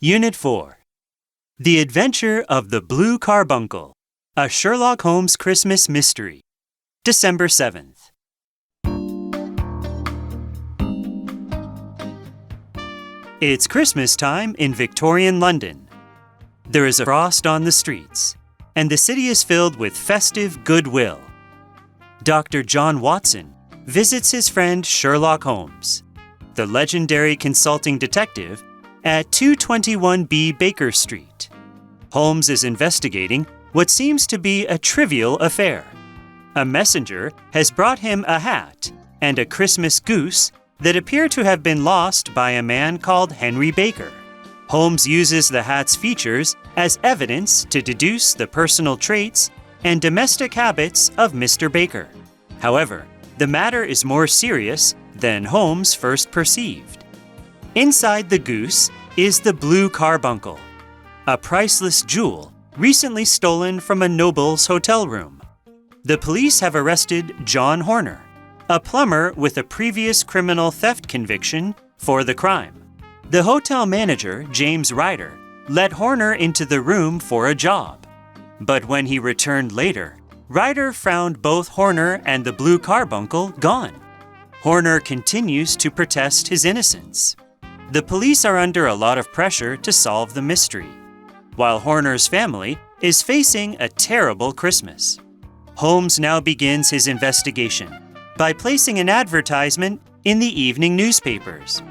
Unit 4. The Adventure of the Blue Carbuncle, a Sherlock Holmes Christmas Mystery. December 7th. It's Christmas time in Victorian London. There is a frost on the streets, and the city is filled with festive goodwill. Dr. John Watson visits his friend Sherlock Holmes, the legendary consulting detective, at 221B Baker Street. Holmes is investigating what seems to be a trivial affair. A messenger has brought him a hat and a Christmas goose that appear to have been lost by a man called Henry Baker. Holmes uses the hat's features as evidence to deduce the personal traits and domestic habits of Mr. Baker. However, the matter is more serious than Holmes first perceived. Inside the goose is the blue carbuncle, a priceless jewel recently stolen from a noble's hotel room. The police have arrested John Horner, a plumber with a previous criminal theft conviction, for the crime. The hotel manager, James Ryder, let Horner into the room for a job. But when he returned later, Ryder found both Horner and the blue carbuncle gone. Horner continues to protest his innocence. The police are under a lot of pressure to solve the mystery, while Horner's family is facing a terrible Christmas. Holmes now begins his investigation by placing an advertisement in the evening newspapers,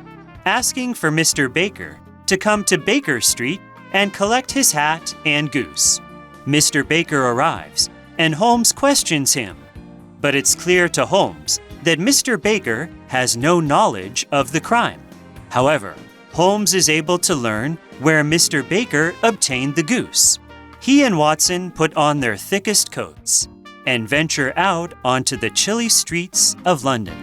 asking for Mr. Baker to come to Baker Street and collect his hat and goose. Mr. Baker arrives, and Holmes questions him. But it's clear to Holmes that Mr. Baker has no knowledge of the crime. However, Holmes is able to learn where Mr. Baker obtained the goose. He and Watson put on their thickest coats and venture out onto the chilly streets of London.